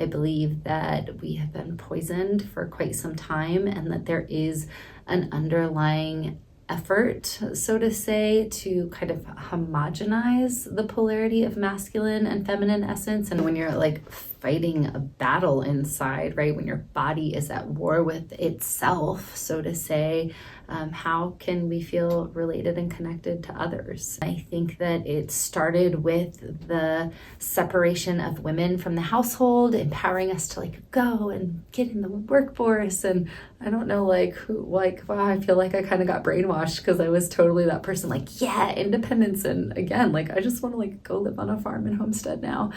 I believe that we have been poisoned for quite some time, and that there is an underlying effort, so to say, to kind of homogenize the polarity of masculine and feminine essence. And when you're like fighting a battle inside, right, when your body is at war with itself, so to say, how can we feel related and connected to others? I think that it started with the separation of women from the household, empowering us to like go and get in the workforce. And I don't know, wow, I feel like I kind of got brainwashed because I was totally that person, like, yeah, independence. And again, like, I just want to like go live on a farm and homestead now.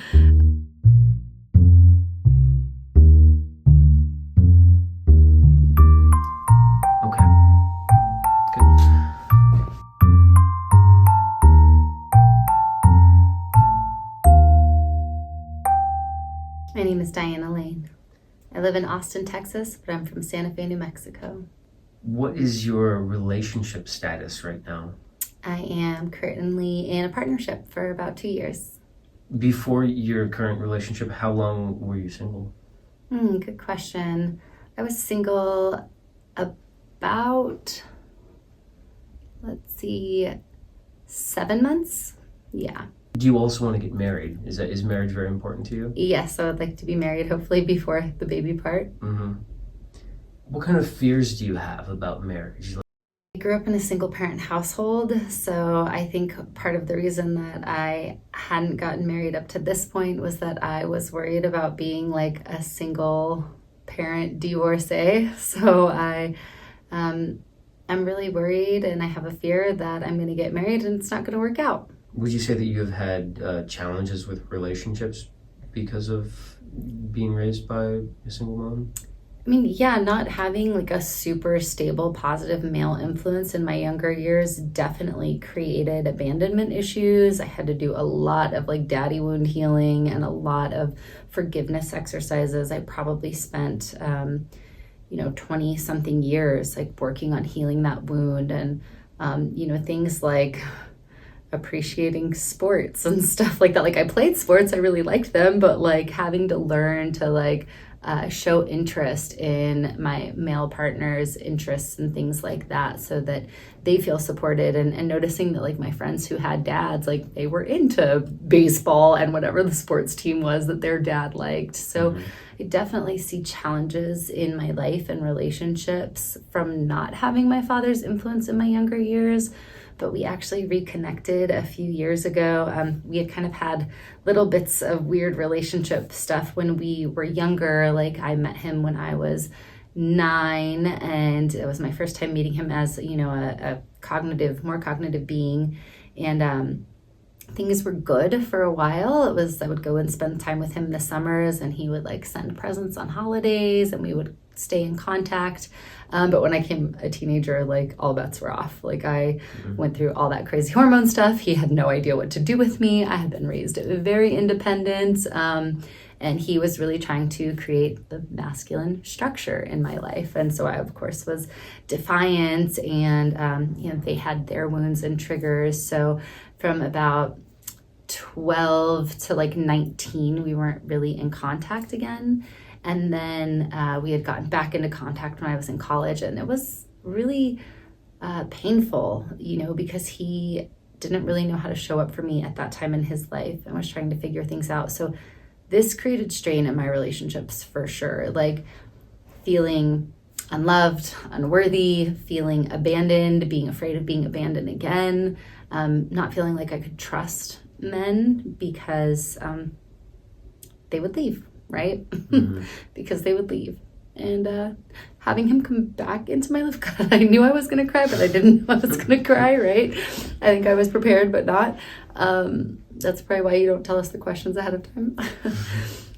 My name is Diana Lane. I live in Austin, Texas, but I'm from Santa Fe, New Mexico. What is your relationship status right now? I am currently in a partnership for about 2 years. Before your current relationship, how long were you single? Good question. I was single about, 7 months. Yeah. Do you also want to get married? Is marriage very important to you? Yes, I would like to be married, hopefully before the baby part. Mm-hmm. What kind of fears do you have about marriage? I grew up in a single parent household, so I think part of the reason that I hadn't gotten married up to this point was that I was worried about being like a single parent divorcee. So I'm really worried, and I have a fear that I'm going to get married and it's not going to work out. Would you say that you have had challenges with relationships because of being raised by a single mom? I mean, yeah, not having like a super stable, positive male influence in my younger years definitely created abandonment issues. I had to do a lot of like daddy wound healing and a lot of forgiveness exercises. I probably spent, 20 something years like working on healing that wound, and, things like appreciating sports and stuff like that. Like, I played sports, I really liked them, but like having to learn to like show interest in my male partner's interests and things like that, so that they feel supported, and noticing that like my friends who had dads, like they were into baseball and whatever the sports team was that their dad liked. So I definitely see challenges in my life and relationships from not having my father's influence in my younger years. But we actually reconnected a few years ago. We had kind of had little bits of weird relationship stuff when we were younger. Like, I met him when I was 9, and it was my first time meeting him as, a more cognitive being. And things were good for a while. I would go and spend time with him in the summers, and he would like send presents on holidays, and we would stay in contact. But when I became a teenager, like all bets were off. Like, I went through all that crazy hormone stuff. He had no idea what to do with me. I had been raised very independent. And he was really trying to create the masculine structure in my life. And so I, of course, was defiant, and, they had their wounds and triggers. So from about 12 to like 19, we weren't really in contact again. And then we had gotten back into contact when I was in college, and it was really painful, because he didn't really know how to show up for me at that time in his life and was trying to figure things out. So this created strain in my relationships for sure, like feeling unloved, unworthy, feeling abandoned, being afraid of being abandoned again, not feeling like I could trust men because they would leave. Right? Because they would leave. And having him come back into my life, God, I knew I was going to cry, but I didn't know I was going to cry, right? I think I was prepared, but not. That's probably why you don't tell us the questions ahead of time.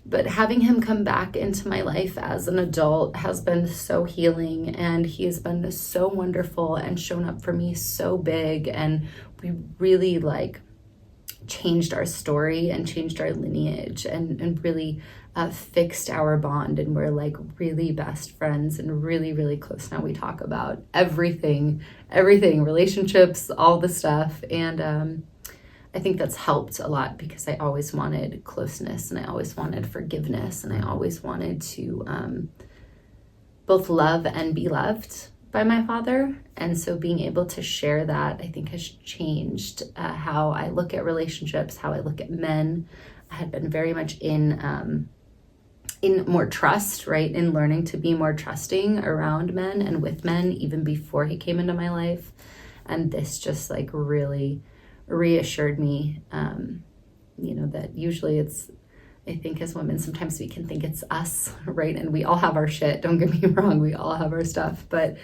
But having him come back into my life as an adult has been so healing, and he has been so wonderful and shown up for me so big. And we really changed our story and changed our lineage, and really fixed our bond, and we're really best friends and really, really close now. We talk about everything, relationships, all the stuff. And I think that's helped a lot because I always wanted closeness and I always wanted forgiveness and I always wanted to both love and be loved by my father. And so being able to share that, I think, has changed how I look at relationships, how I look at men. I had been very much in more trust, right? In learning to be more trusting around men and with men even before he came into my life. And this just like really reassured me, that usually it's, I think as women, sometimes we can think it's us, right? And we all have our shit, don't get me wrong, we all have our stuff, but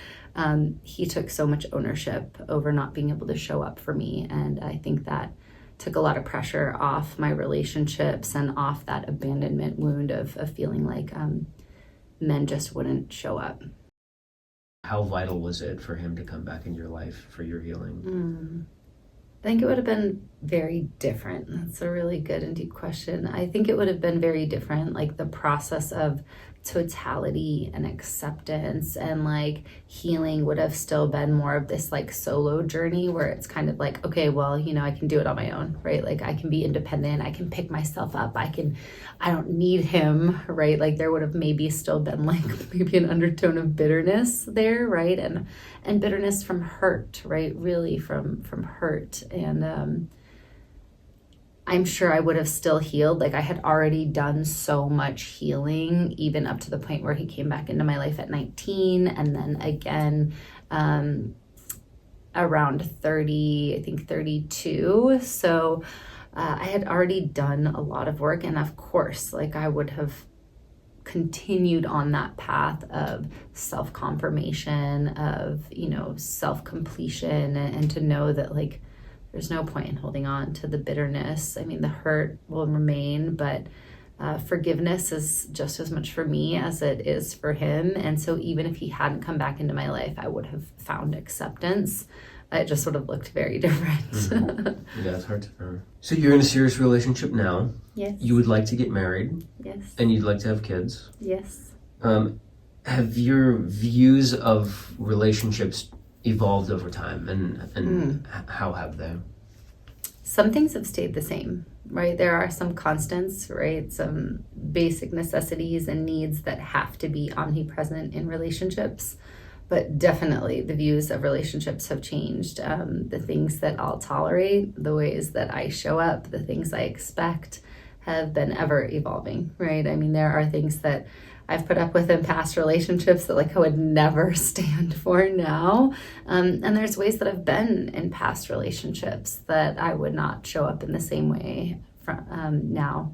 he took so much ownership over not being able to show up for me. And I think that took a lot of pressure off my relationships and off that abandonment wound of feeling like men just wouldn't show up. How vital was it for him to come back in your life for your healing? I think it would have been very different. That's a really good and deep question. I think it would have been very different, like the process of totality and acceptance and like healing would have still been more of this like solo journey where it's kind of like, okay, well, I can do it on my own, right? Like I can be independent, I can pick myself up, I don't need him, right? Like there would have maybe still been like maybe an undertone of bitterness there, right? And bitterness from hurt, right? Really from hurt. And I'm sure I would have still healed. Like I had already done so much healing, even up to the point where he came back into my life at 19. And then again, around 30, I think 32. So I had already done a lot of work. And of course, like I would have continued on that path of self-confirmation, of, self-completion, and to know that like, there's no point in holding on to the bitterness. I mean, the hurt will remain, but forgiveness is just as much for me as it is for him. And so even if he hadn't come back into my life, I would have found acceptance. It just sort of looked very different. Mm-hmm. Yeah, it's hard to know. So you're in a serious relationship now. Yes. You would like to get married. Yes. And you'd like to have kids. Yes. Have your views of relationships evolved over time, and how have they? Some things have stayed the same, right? There are some constants, right? Some basic necessities and needs that have to be omnipresent in relationships. But definitely the views of relationships have changed. The things that I'll tolerate, the ways that I show up, the things I expect have been ever evolving, right? I mean, there are things that I've put up with in past relationships that like I would never stand for now. And there's ways that I've been in past relationships that I would not show up in the same way from now.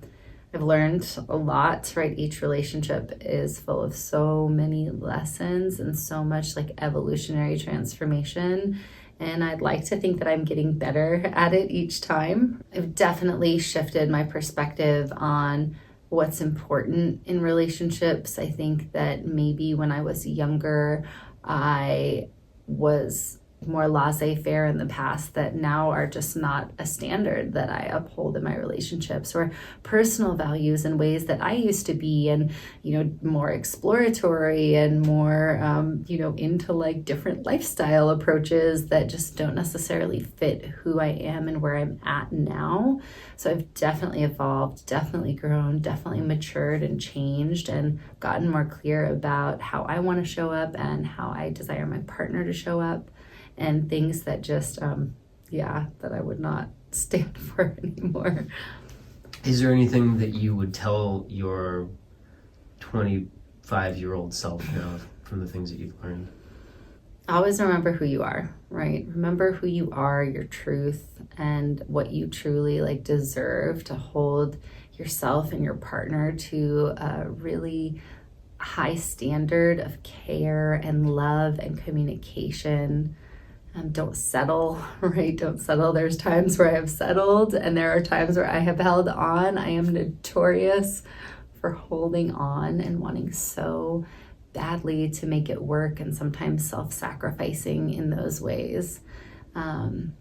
I've learned a lot, right? Each relationship is full of so many lessons and so much like evolutionary transformation. And I'd like to think that I'm getting better at it each time. I've definitely shifted my perspective on what's important in relationships. I think that maybe when I was younger, I was more laissez-faire in the past that now are just not a standard that I uphold in my relationships, or personal values and ways that I used to be, and more exploratory and more into like different lifestyle approaches that just don't necessarily fit who I am and where I'm at now. So I've definitely evolved, definitely grown, definitely matured and changed and gotten more clear about how I want to show up and how I desire my partner to show up. And things that just, that I would not stand for anymore. Is there anything that you would tell your 25-year-old self now from the things that you've learned? Always remember who you are, right? Remember who you are, your truth, and what you truly like deserve, to hold yourself and your partner to a really high standard of care and love and communication. Don't settle, right? Don't settle. There's times where I have settled and there are times where I have held on. I am notorious for holding on and wanting so badly to make it work, and sometimes self-sacrificing in those ways. Don't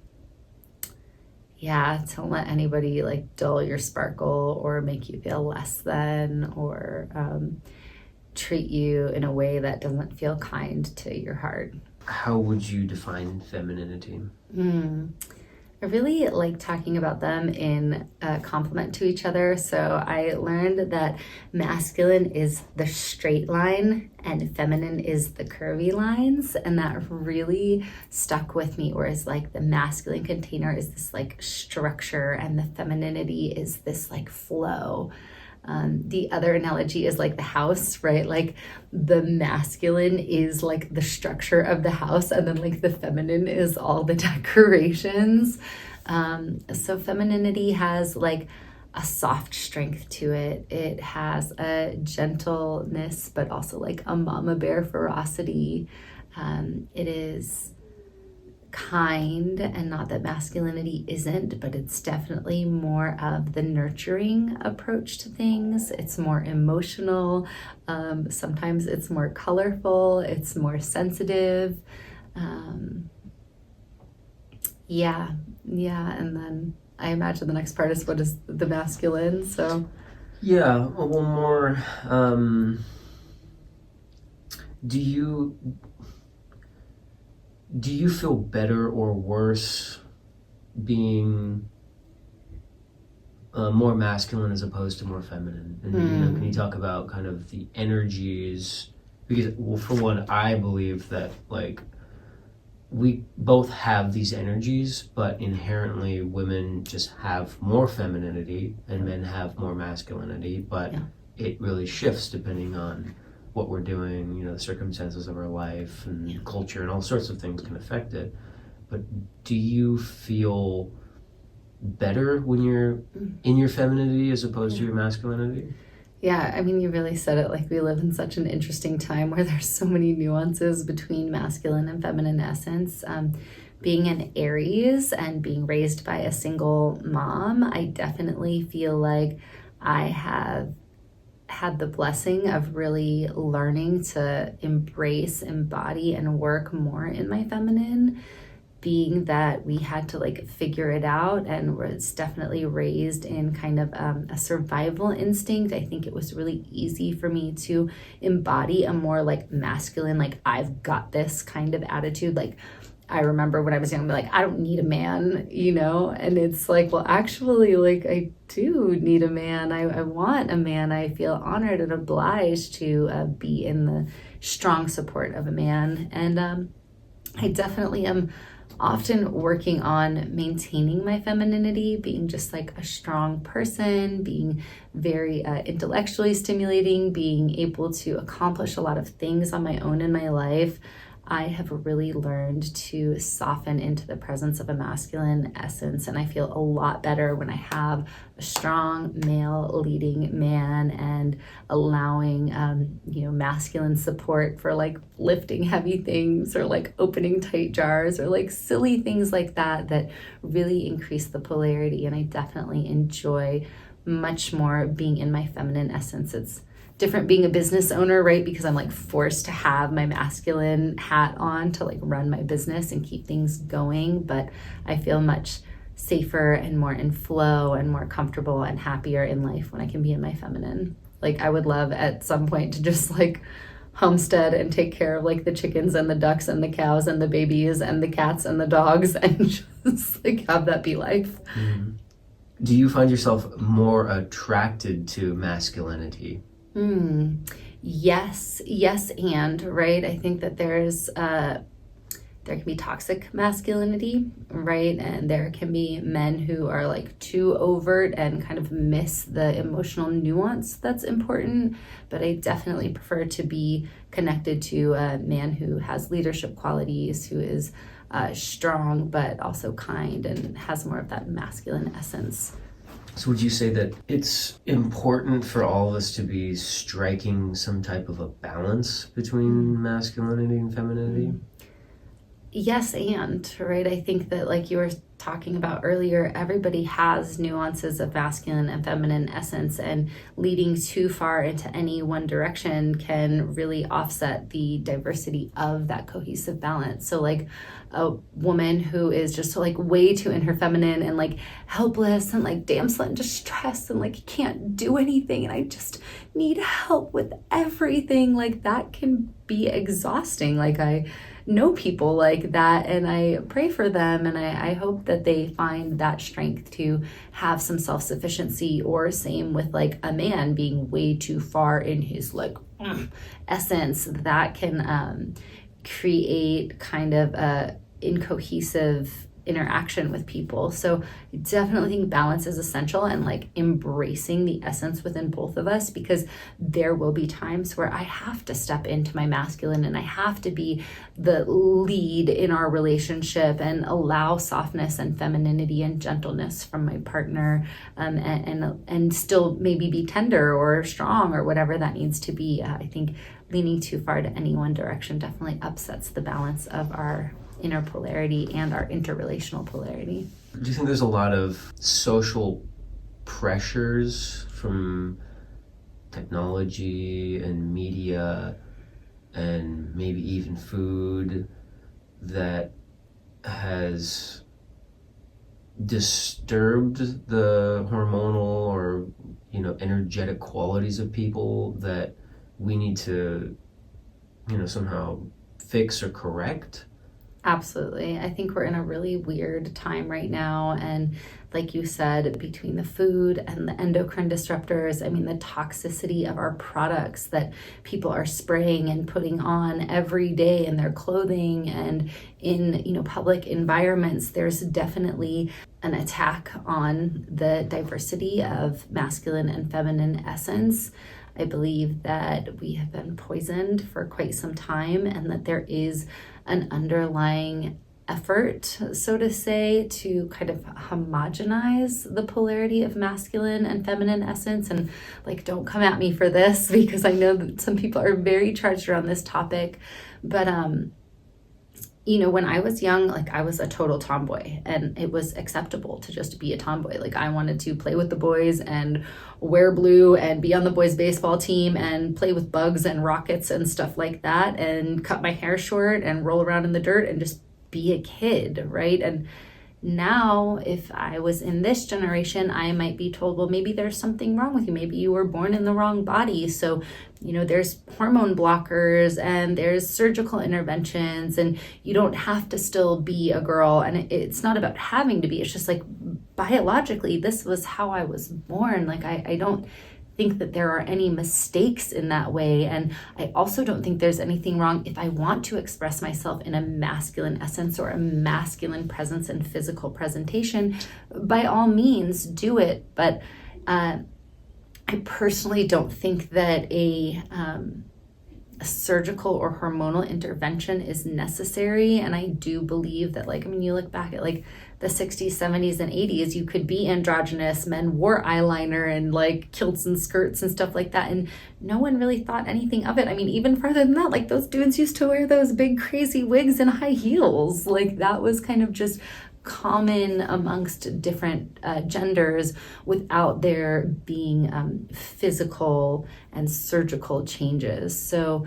let anybody like dull your sparkle or make you feel less than, or treat you in a way that doesn't feel kind to your heart. How would you define femininity? I I really like talking about them in complement to each other. So I learned that masculine is the straight line and feminine is the curvy lines. And that really stuck with me. Whereas like the masculine container is this like structure and the femininity is this like flow. The other analogy is like the house, right? Like the masculine is like the structure of the house, and then like the feminine is all the decorations. So femininity has like a soft strength to it. It has a gentleness, but also like a mama bear ferocity. It is kind, and not that masculinity isn't, but it's definitely more of the nurturing approach to things. It's more emotional. Sometimes it's more colorful. It's more sensitive. Yeah. And then I imagine the next part is what is the masculine. So yeah, a little more. Do you feel better or worse being more masculine as opposed to more feminine? And can you talk about kind of the energies? Because, well, for one, I believe that like we both have these energies, but inherently women just have more femininity and men have more masculinity, but it really shifts depending on what we're doing, the circumstances of our life and culture and all sorts of things can affect it. But do you feel better when you're in your femininity as opposed to your masculinity? Yeah, I mean, you really said it. Like, we live in such an interesting time where there's so many nuances between masculine and feminine essence. Being an Aries and being raised by a single mom, I definitely feel like I have had the blessing of really learning to embrace, embody, and work more in my feminine, being that we had to like figure it out and was definitely raised in kind of a survival instinct. I think it was really easy for me to embody a more like masculine, like I've got this kind of attitude. Like I remember when I was young, like, I don't need a man, and it's like, well, actually, like, I do need a man. I want a man. I feel honored and obliged to be in the strong support of a man. And I definitely am often working on maintaining my femininity, being just like a strong person, being very intellectually stimulating, being able to accomplish a lot of things on my own in my life. I have really learned to soften into the presence of a masculine essence, and I feel a lot better when I have a strong male leading man and allowing masculine support for like lifting heavy things or like opening tight jars or like silly things like that really increase the polarity. And I definitely enjoy much more being in my feminine essence. It's different being a business owner, right? Because I'm like forced to have my masculine hat on to like run my business and keep things going. But I feel much safer and more in flow and more comfortable and happier in life when I can be in my feminine. Like I would love at some point to just like homestead and take care of like the chickens and the ducks and the cows and the babies and the cats and the dogs and just like have that be life. Mm-hmm. Do you find yourself more attracted to masculinity? Yes, and right. I think that there can be toxic masculinity, right? And there can be men who are like too overt and kind of miss the emotional nuance that's important. But I definitely prefer to be connected to a man who has leadership qualities, who is strong, but also kind and has more of that masculine essence. So would you say that it's important for all of us to be striking some type of a balance between masculinity and femininity? Yes, and right. I think that like you were talking about earlier, everybody has nuances of masculine and feminine essence, and leading too far into any one direction can really offset the diversity of that cohesive balance. So like a woman who is just like way too in her feminine and like helpless and like damsel in distress and like can't do anything and I just need help with everything, like that can be exhausting. Like I know people like that, and I pray for them, and I hope that they find that strength to have some self-sufficiency, or same with like a man being way too far in his like essence, that can create kind of a incohesive interaction with people. So I definitely think balance is essential, and like embracing the essence within both of us, because there will be times where I have to step into my masculine and I have to be the lead in our relationship and allow softness and femininity and gentleness from my partner, and still maybe be tender or strong or whatever that needs to be. I think leaning too far to any one direction definitely upsets the balance of our inner polarity and our interrelational polarity. Do you think there's a lot of social pressures from technology and media and maybe even food that has disturbed the hormonal or, you know, energetic qualities of people that we need to, you know, somehow fix or correct? Absolutely. I think we're in a really weird time right now. And like you said, between the food and the endocrine disruptors, I mean, the toxicity of our products that people are spraying and putting on every day in their clothing and in, you know, public environments, there's definitely an attack on the diversity of masculine and feminine essence. I believe that we have been poisoned for quite some time, and that there is an underlying effort, so to say, to kind of homogenize the polarity of masculine and feminine essence. And like, don't come at me for this, because I know that some people are very charged around this topic. But you know, when I was young, like I was a total tomboy, and it was acceptable to just be a tomboy. Like I wanted to play with the boys and wear blue and be on the boys' baseball team and play with bugs and rockets and stuff like that, and cut my hair short and roll around in the dirt and just be a kid, right? And now, if I was in this generation, I might be told, well, maybe there's something wrong with you. Maybe you were born in the wrong body. So, you know, there's hormone blockers and there's surgical interventions, and you don't have to still be a girl. And it's not about having to be. It's just like, biologically, this was how I was born. Like, I don't think that there are any mistakes in that way. And I also don't think there's anything wrong if I want to express myself in a masculine essence or a masculine presence and physical presentation. By all means, do it. But I personally don't think that a surgical or hormonal intervention is necessary. And I do believe that, like, I mean, you look back at like the 60s, 70s, and 80s, you could be androgynous. Men wore eyeliner and like kilts and skirts and stuff like that, and no one really thought anything of it. I mean, even farther than that, like those dudes used to wear those big crazy wigs and high heels. Like that was kind of just common amongst different genders, without there being physical and surgical changes. So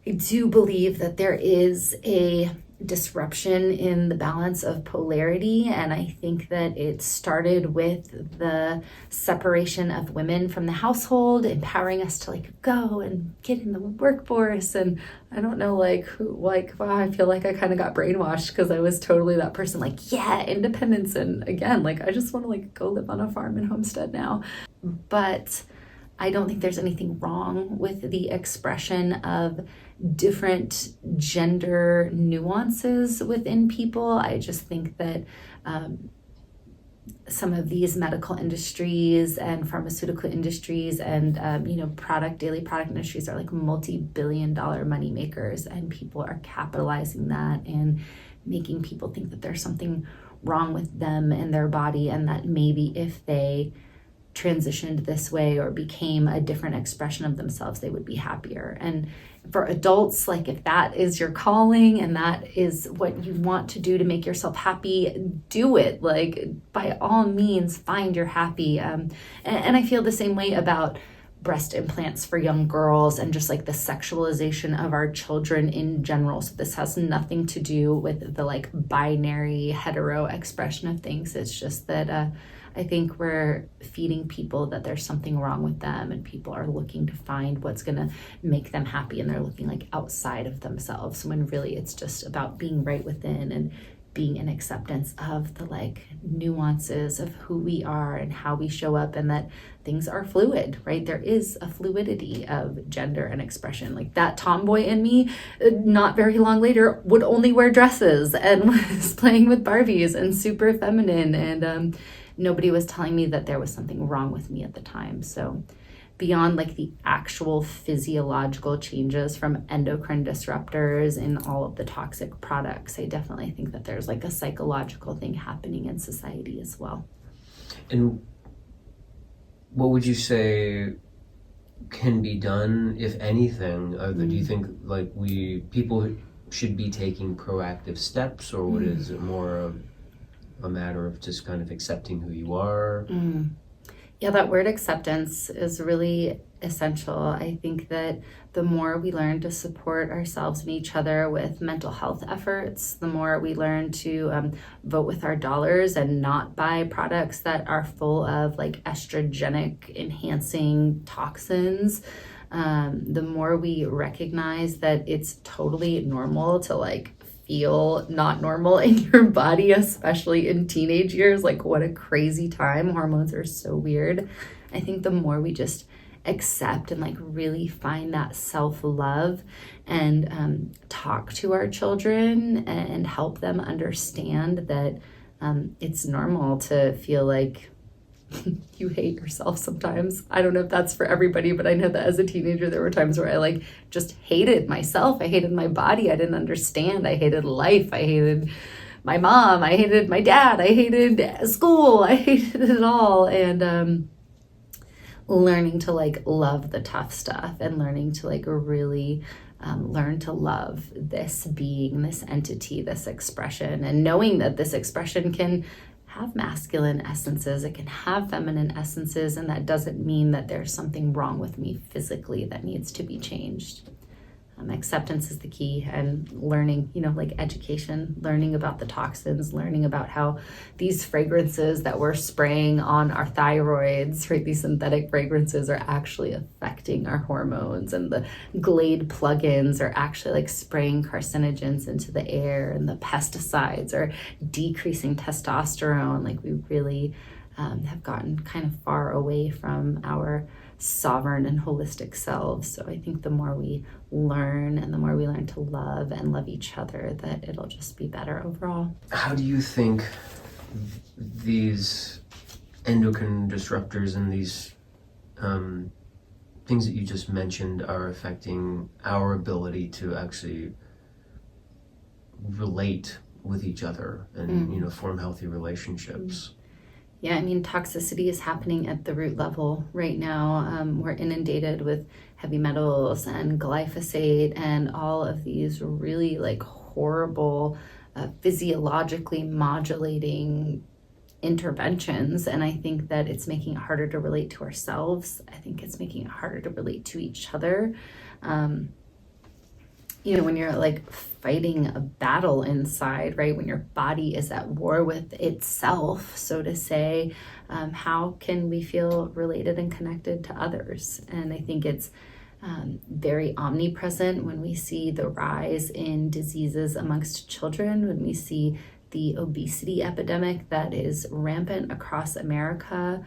I do believe that there is a disruption in the balance of polarity, and I think that it started with the separation of women from the household, empowering us to like go and get in the workforce. And I don't know, like who, like, wow, I feel like I kind of got brainwashed, because I was totally that person, like, yeah, independence, and again, like I just want to like go live on a farm and homestead now. But I don't think there's anything wrong with the expression of different gender nuances within people. I just think that some of these medical industries and pharmaceutical industries and you know, daily product industries are like multi-billion-dollar money makers, and people are capitalizing that and making people think that there's something wrong with them and their body, and that maybe if they transitioned this way or became a different expression of themselves, they would be happier. And for adults, like if that is your calling and that is what you want to do to make yourself happy, do it. Like by all means, find your happy. And I feel the same way about breast implants for young girls and just like the sexualization of our children in general. So this has nothing to do with the like binary hetero expression of things. It's just that I think we're feeding people that there's something wrong with them, and people are looking to find what's going to make them happy, and they're looking like outside of themselves, when really it's just about being right within and being in acceptance of the like nuances of who we are and how we show up, and that things are fluid, right? There is a fluidity of gender and expression. Like that tomboy in me, not very long later, would only wear dresses and was playing with Barbies and super feminine, and nobody was telling me that there was something wrong with me at the time. So beyond like the actual physiological changes from endocrine disruptors in all of the toxic products, I definitely think that there's like a psychological thing happening in society as well. And what would you say can be done, if anything? Do you think like people should be taking proactive steps, or what is it more a matter of just kind of accepting who you are? Yeah, that word acceptance is really essential. I think that the more we learn to support ourselves and each other with mental health efforts, the more we learn to vote with our dollars and not buy products that are full of like estrogenic enhancing toxins, the more we recognize that it's totally normal to like feel not normal in your body, especially in teenage years. Like what a crazy time. Hormones are so weird. I think the more we just accept and like really find that self-love and talk to our children and help them understand that it's normal to feel like you hate yourself sometimes. I don't know if that's for everybody, but I know that as a teenager, there were times where I like just hated myself. I hated my body. I didn't understand. I hated life. I hated my mom. I hated my dad. I hated school. I hated it all. And learning to like love the tough stuff and learning to like really learn to love this being, this entity, this expression, and knowing that this expression can have masculine essences, it can have feminine essences, and that doesn't mean that there's something wrong with me physically that needs to be changed. Acceptance is the key, and learning, like education, learning about the toxins, learning about how these fragrances that we're spraying on our thyroids, right, these synthetic fragrances are actually affecting our hormones, and the Glade plugins are actually like spraying carcinogens into the air, and the pesticides are decreasing testosterone. Like we really have gotten kind of far away from our sovereign and holistic selves. So I think the more we learn and the more we learn to love and love each other, that it'll just be better overall. How do you think these endocrine disruptors and these things that you just mentioned are affecting our ability to actually relate with each other and form healthy relationships? Yeah, I mean, toxicity is happening at the root level right now. We're inundated with heavy metals and glyphosate and all of these really like horrible physiologically modulating interventions. And I think that it's making it harder to relate to ourselves. I think it's making it harder to relate to each other. When you're like fighting a battle inside, right? When your body is at war with itself, so to say, how can we feel related and connected to others? And I think it's very omnipresent when we see the rise in diseases amongst children, when we see the obesity epidemic that is rampant across America,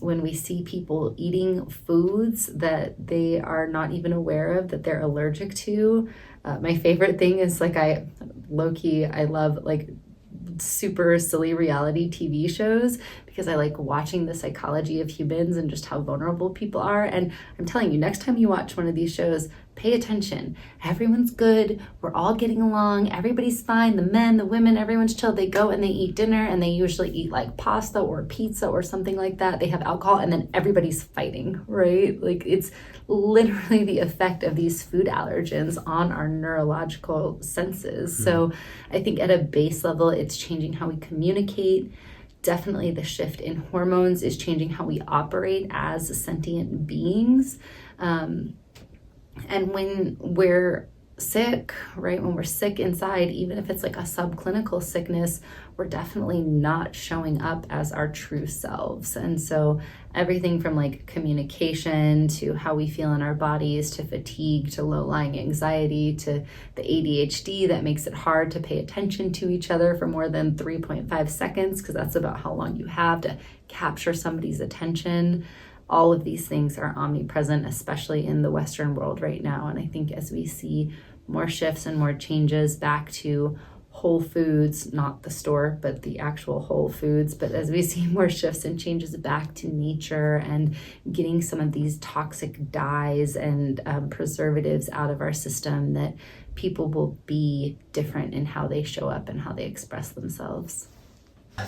when we see people eating foods that they are not even aware of that they're allergic to. My favorite thing is like I love like super silly reality TV shows because I like watching the psychology of humans and just how vulnerable people are. And I'm telling you, next time you watch one of these shows, pay attention. Everyone's good. We're all getting along. Everybody's fine. The men, the women, everyone's chill. They go and they eat dinner and they usually eat like pasta or pizza or something like that. They have alcohol and then everybody's fighting, right? Like it's literally the effect of these food allergens on our neurological senses. Mm-hmm. So I think at a base level, it's changing how we communicate. Definitely the shift in hormones is changing how we operate as sentient beings. And when we're sick, right? When we're sick inside, even if it's like a subclinical sickness, we're definitely not showing up as our true selves. And so everything from like communication to how we feel in our bodies, to fatigue, to low-lying anxiety, to the ADHD that makes it hard to pay attention to each other for more than 3.5 seconds, because that's about how long you have to capture somebody's attention. All of these things are omnipresent, especially in the Western world right now. And I think as we see more shifts and more changes back to whole foods, not the store, but the actual whole foods, but as we see more shifts and changes back to nature and getting some of these toxic dyes and preservatives out of our system, that people will be different in how they show up and how they express themselves.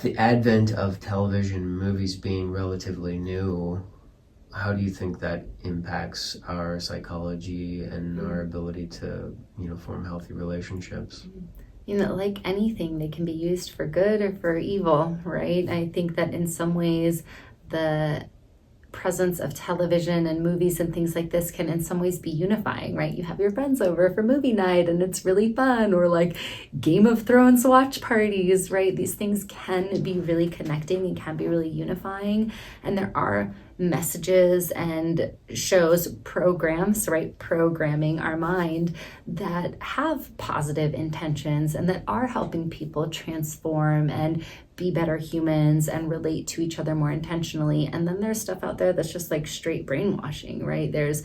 The advent of television movies being relatively new, how do you think that impacts our psychology and our ability to, form healthy relationships? Like anything, they can be used for good or for evil, right? I think that in some ways, the presence of television and movies and things like this can in some ways be unifying, right? You have your friends over for movie night and it's really fun, or like Game of Thrones watch parties, right? These things can be really connecting and can be really unifying. And there are messages and shows, programs, right? Programming our mind that have positive intentions and that are helping people transform and be better humans and relate to each other more intentionally. And then there's stuff out there that's just like straight brainwashing, right? There's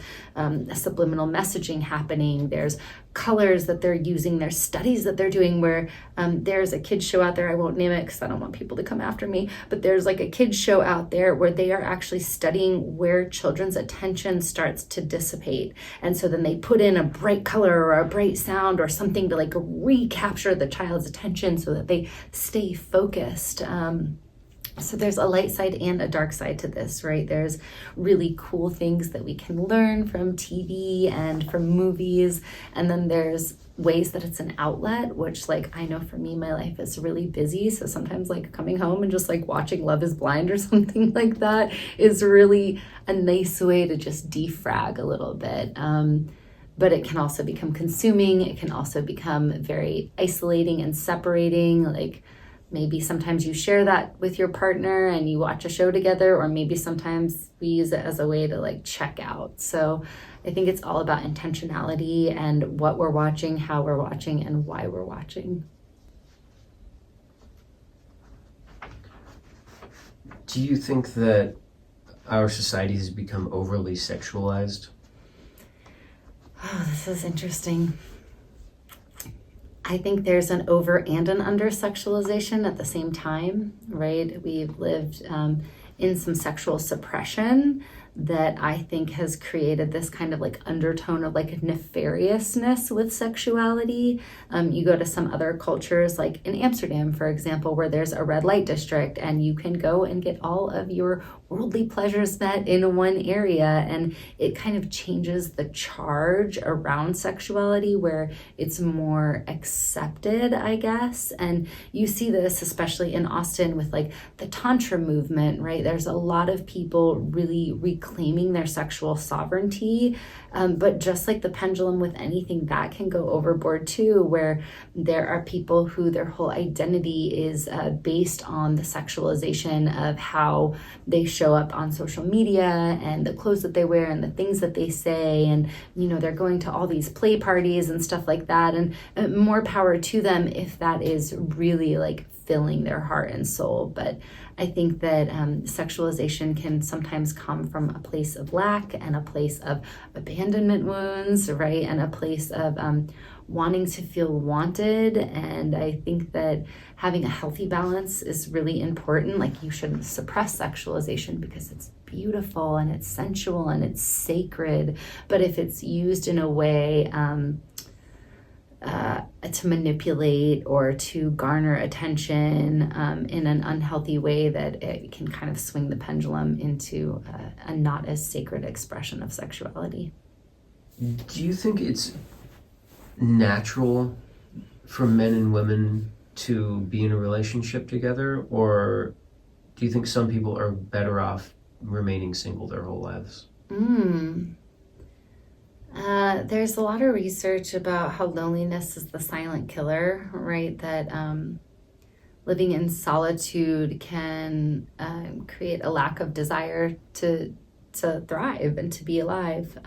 subliminal messaging happening. There's colors that they're using. There's studies that they're doing where there's a kids show out there. I won't name it because I don't want people to come after me, but there's like a kids show out there where they are actually studying where children's attention starts to dissipate. And so then they put in a bright color or a bright sound or something to like recapture the child's attention so that they stay focused. So there's a light side and a dark side to this, right? There's really cool things that we can learn from TV and from movies. And then there's ways that it's an outlet, which like, I know for me, my life is really busy. So sometimes like coming home and just like watching Love is Blind or something like that is really a nice way to just defrag a little bit. But it can also become consuming. It can also become very isolating and separating. Like, maybe sometimes you share that with your partner and you watch a show together, or maybe sometimes we use it as a way to like check out. So I think it's all about intentionality and what we're watching, how we're watching, and why we're watching. Do you think that our society has become overly sexualized? Oh, this is interesting. I think there's an over and an under sexualization at the same time, right? We've lived in some sexual suppression that I think has created this kind of like undertone of like nefariousness with sexuality. You go to some other cultures, like in Amsterdam, for example, where there's a red light district and you can go and get all of your worldly pleasures met in one area, and it kind of changes the charge around sexuality where it's more accepted, I guess. And you see this especially in Austin with like the Tantra movement, right? There's a lot of people really reclaiming their sexual sovereignty, but just like the pendulum with anything, that can go overboard too, where there are people who their whole identity is based on the sexualization of how they show up on social media and the clothes that they wear and the things that they say, and they're going to all these play parties and stuff like that, and more power to them if that is really like filling their heart and soul. But I think that sexualization can sometimes come from a place of lack and a place of abandonment wounds, right? And a place of wanting to feel wanted. And I think that having a healthy balance is really important. Like, you shouldn't suppress sexualization because it's beautiful and it's sensual and it's sacred. But if it's used in a way to manipulate or to garner attention in an unhealthy way, that it can kind of swing the pendulum into a not as sacred expression of sexuality. Do you think it's natural for men and women to be in a relationship together, or do you think some people are better off remaining single their whole lives? There's a lot of research about how loneliness is the silent killer, right? That living in solitude can create a lack of desire to thrive and to be alive.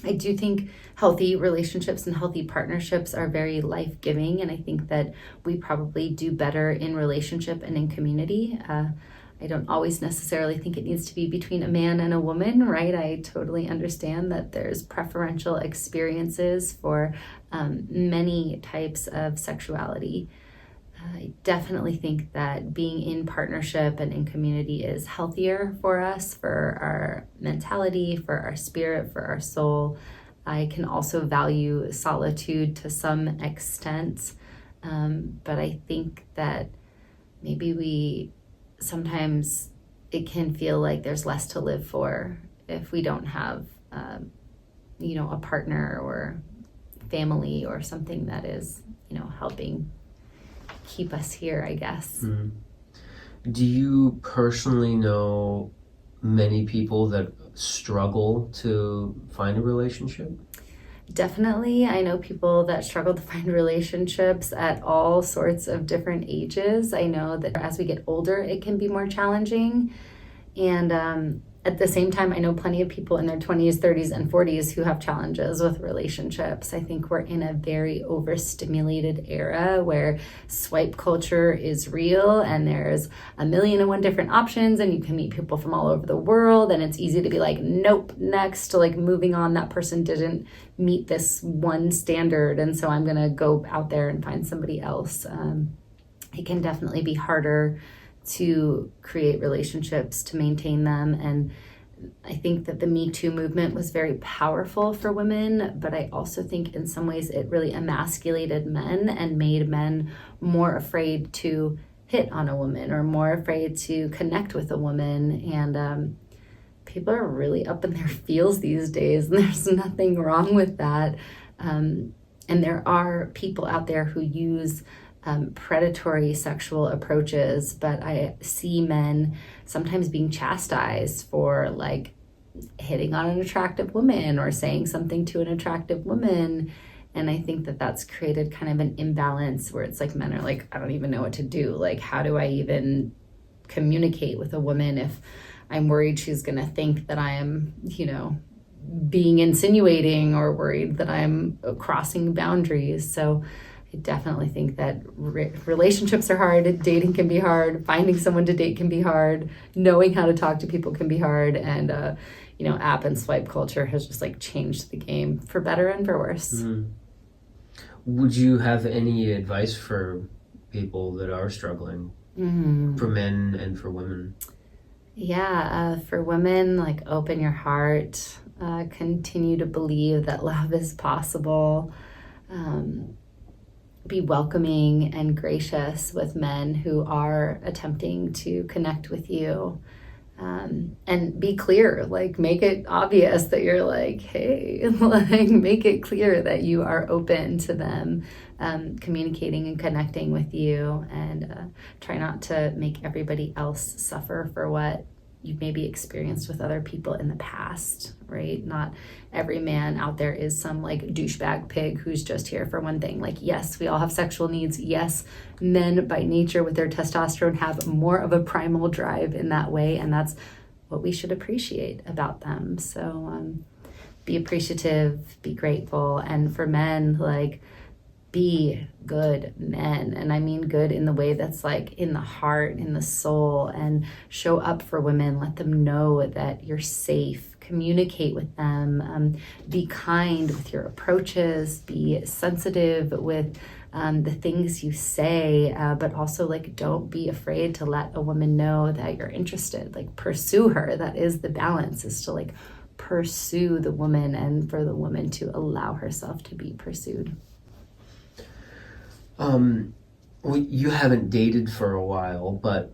I do think healthy relationships and healthy partnerships are very life-giving, and I think that we probably do better in relationship and in community. I don't always necessarily think it needs to be between a man and a woman, right? I totally understand that there's preferential experiences for many types of sexuality. I definitely think that being in partnership and in community is healthier for us, for our mentality, for our spirit, for our soul. I can also value solitude to some extent, but I think that maybe sometimes it can feel like there's less to live for if we don't have, a partner or family or something that is, helping keep us here, I guess. Mm. Do you personally know many people that struggle to find a relationship? Definitely. I know people that struggle to find relationships at all sorts of different ages. I know that as we get older, it can be more challenging. And at the same time, I know plenty of people in their 20s, 30s, and 40s who have challenges with relationships. I think we're in a very overstimulated era where swipe culture is real and there's 1,000,001 different options and you can meet people from all over the world, and it's easy to be like, nope, next, like moving on, that person didn't meet this one standard, and so I'm gonna go out there and find somebody else. It can definitely be harder to create relationships, to maintain them. And I think that the Me Too movement was very powerful for women, but I also think in some ways it really emasculated men and made men more afraid to hit on a woman or more afraid to connect with a woman. And people are really up in their feels these days, and there's nothing wrong with that. And there are people out there who use predatory sexual approaches, but I see men sometimes being chastised for like hitting on an attractive woman or saying something to an attractive woman. And I think that that's created kind of an imbalance where it's like men are like, I don't even know what to do. Like, how do I even communicate with a woman if I'm worried she's going to think that I am, being insinuating, or worried that I'm crossing boundaries. So I definitely think that relationships are hard, dating can be hard, finding someone to date can be hard, knowing how to talk to people can be hard, and app and swipe culture has just like changed the game for better and for worse. Mm-hmm. Would you have any advice for people that are struggling, for men and for women? Yeah, for women, like open your heart, continue to believe that love is possible. Be welcoming and gracious with men who are attempting to connect with you, and be clear, like make it obvious that you're like, hey, like make it clear that you are open to them communicating and connecting with you, and try not to make everybody else suffer for what you've maybe experienced with other people in the past, right? Not every man out there is some like douchebag pig who's just here for one thing. Like, yes, we all have sexual needs. Yes, men by nature with their testosterone have more of a primal drive in that way, and that's what we should appreciate about them. So be appreciative, be grateful, and for men, like, be good men. And I mean good in the way that's like in the heart, in the soul, and show up for women. Let them know that you're safe. Communicate with them. Be kind with your approaches. Be sensitive with the things you say, but also like don't be afraid to let a woman know that you're interested. Like pursue her. That is the balance, is to like pursue the woman and for the woman to allow herself to be pursued. Well, you haven't dated for a while, but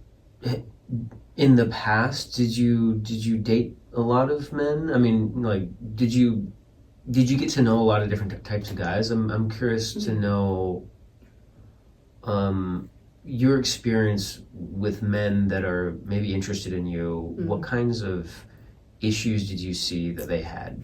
in the past, did you date a lot of men? I mean, like, did you get to know a lot of different types of guys? I'm curious to know your experience with men that are maybe interested in you. What kinds of issues did you see that they had?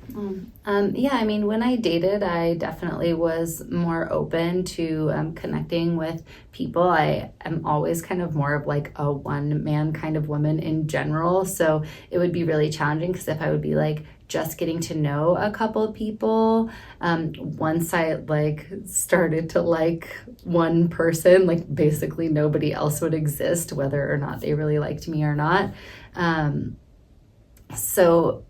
Yeah, I mean, when I dated, I definitely was more open to connecting with people. I am always kind of more of like a one-man kind of woman in general. So it would be really challenging because if I would be like just getting to know a couple of people, once I like started to like one person, like basically nobody else would exist, whether or not they really liked me or not. So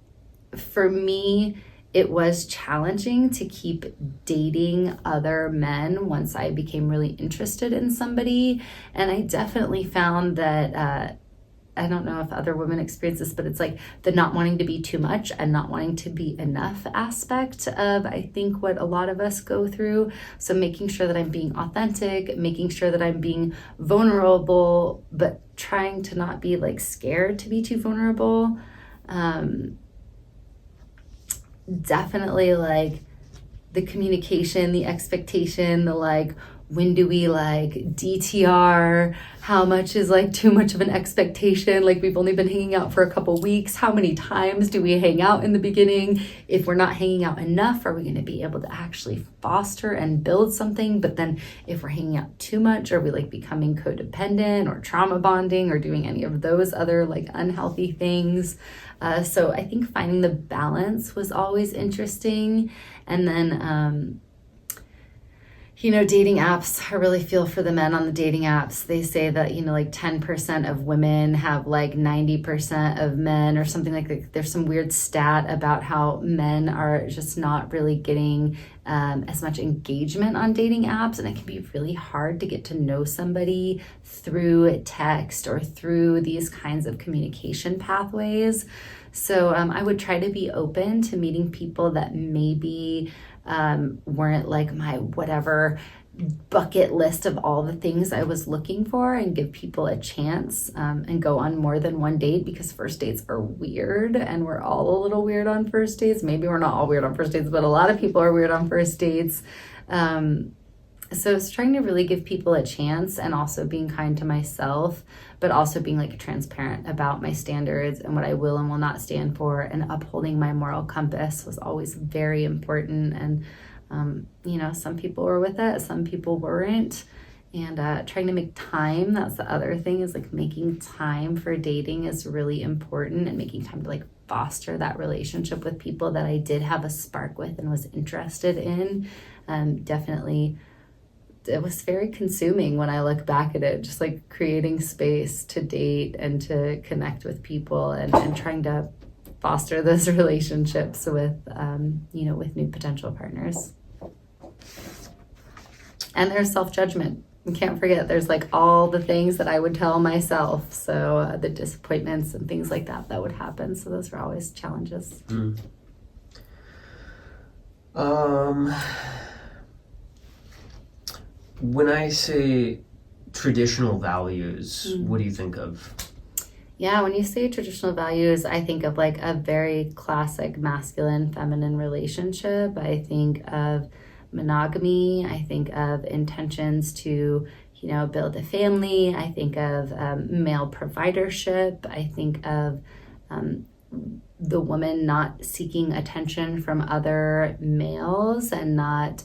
for me, it was challenging to keep dating other men once I became really interested in somebody. And I definitely found that, I don't know if other women experience this, but it's like the not wanting to be too much and not wanting to be enough aspect of, I think, what a lot of us go through. So making sure that I'm being authentic, making sure that I'm being vulnerable, but trying to not be like scared to be too vulnerable. Definitely like the communication, the expectation, the like, when do we like DTR? How much is like too much of an expectation? Like we've only been hanging out for a couple weeks. How many times do we hang out in the beginning? If we're not hanging out enough, are we going to be able to actually foster and build something? But then if we're hanging out too much, are we like becoming codependent or trauma bonding or doing any of those other like unhealthy things? So I think finding the balance was always interesting. And then, dating apps, I really feel for the men on the dating apps. They say that, like 10% of women have like 90% of men or something like that. There's some weird stat about how men are just not really getting as much engagement on dating apps. And it can be really hard to get to know somebody through text or through these kinds of communication pathways. So I would try to be open to meeting people that maybe weren't like my whatever bucket list of all the things I was looking for, and give people a chance and go on more than one date, because first dates are weird and we're all a little weird on first dates. Maybe we're not all weird on first dates, but a lot of people are weird on first dates. So it's trying to really give people a chance, and also being kind to myself, but also being like transparent about my standards and what I will and will not stand for, and upholding my moral compass was always very important. And, some people were with it, some people weren't. And trying to make time, that's the other thing, is like making time for dating is really important, and making time to like foster that relationship with people that I did have a spark with and was interested in. Definitely it was very consuming when I look back at it, just like creating space to date and to connect with people, and trying to foster those relationships with, with new potential partners. And there's self-judgment. You can't forget there's like all the things that I would tell myself. So the disappointments and things like that would happen. So those were always challenges. When I say traditional values, what do you think of? Yeah, when you say traditional values, I think of like a very classic masculine-feminine relationship. I think of monogamy. I think of intentions to, build a family. I think of male providership. I think of the woman not seeking attention from other males, and not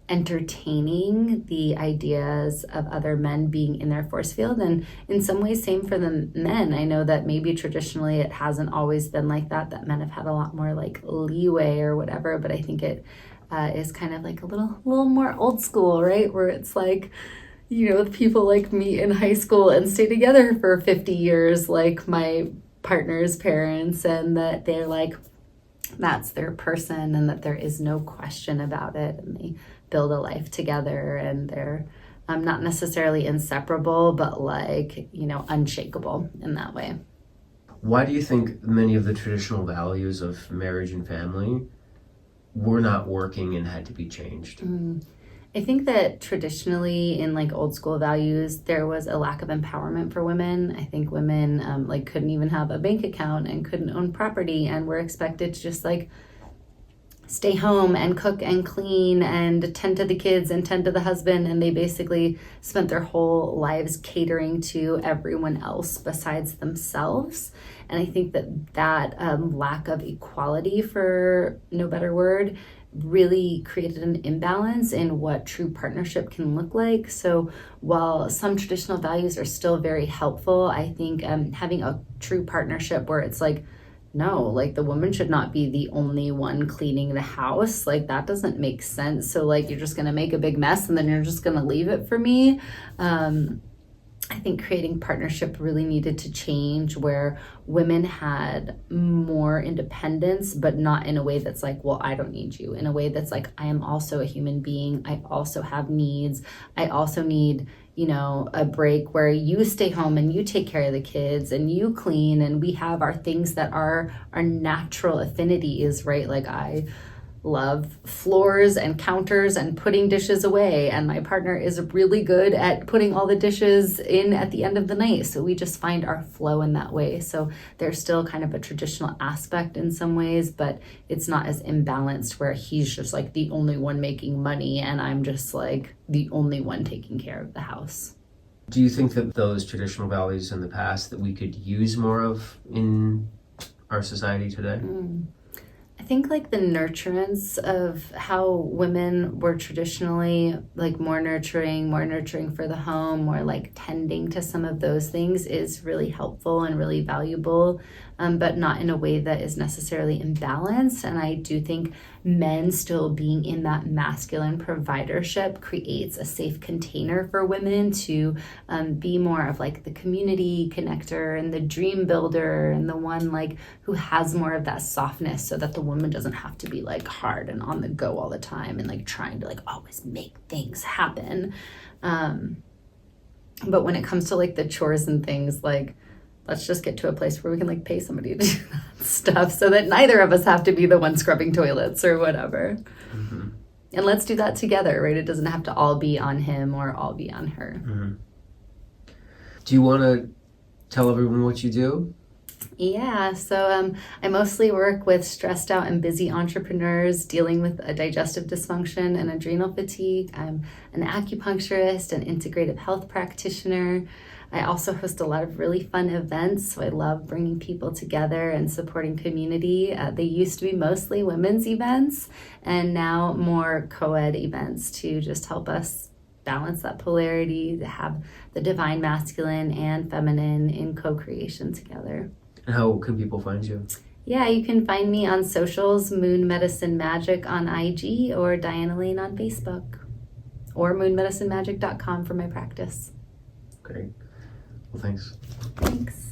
entertaining the ideas of other men being in their force field. And in some ways, same for the men. I know that maybe traditionally it hasn't always been like that men have had a lot more like leeway or whatever, but I think it is kind of like a little more old school, right? Where it's like, people like meet in high school and stay together for 50 years, like my partner's parents, and that they're like, that's their person, and that there is no question about it, and they build a life together, and they're not necessarily inseparable, but like, unshakable in that way. Why do you think many of the traditional values of marriage and family were not working and had to be changed? I think that traditionally in like old school values, there was a lack of empowerment for women. I think women couldn't even have a bank account and couldn't own property, and were expected to just like stay home and cook and clean and tend to the kids and tend to the husband, and they basically spent their whole lives catering to everyone else besides themselves. And I think that lack of equality, for no better word, really created an imbalance in what true partnership can look like. So while some traditional values are still very helpful, I think having a true partnership where it's like, no, like the woman should not be the only one cleaning the house. Like that doesn't make sense. So like you're just going to make a big mess and then you're just going to leave it for me. I think creating partnership really needed to change, where women had more independence, but not in a way that's like, well, I don't need you. In a way that's like, I am also a human being. I also have needs. I also need, a break where you stay home and you take care of the kids and you clean, and we have our things that are our natural affinities, right? Like I love floors and counters and putting dishes away, and my partner is really good at putting all the dishes in at the end of the night. So we just find our flow in that way. So there's still kind of a traditional aspect in some ways, but it's not as imbalanced where he's just like the only one making money and I'm just like the only one taking care of the house. Do you think that those traditional values in the past that we could use more of in our society today? I think like the nurturance of how women were traditionally like more nurturing for the home, more like tending to some of those things is really helpful and really valuable, but not in a way that is necessarily imbalanced. And I do think men still being in that masculine providership creates a safe container for women to be more of like the community connector and the dream builder and the one like who has more of that softness, so that the woman doesn't have to be like hard and on the go all the time and like trying to like always make things happen. But when it comes to like the chores and things, like let's just get to a place where we can like pay somebody to do that stuff so that neither of us have to be the one scrubbing toilets or whatever. Mm-hmm. And let's do that together, right? It doesn't have to all be on him or all be on her. Mm-hmm. Do you want to tell everyone what you do? Yeah, so I mostly work with stressed out and busy entrepreneurs dealing with a digestive dysfunction and adrenal fatigue. I'm an acupuncturist, an integrative health practitioner. I also host a lot of really fun events, so I love bringing people together and supporting community. They used to be mostly women's events, and now more co-ed events to just help us balance that polarity, to have the divine masculine and feminine in co-creation together. And how can people find you? Yeah, you can find me on socials, Moon Medicine Magic on IG or Diana Lane on Facebook, or moonmedicinemagic.com for my practice. Great. Well, thanks. Thanks.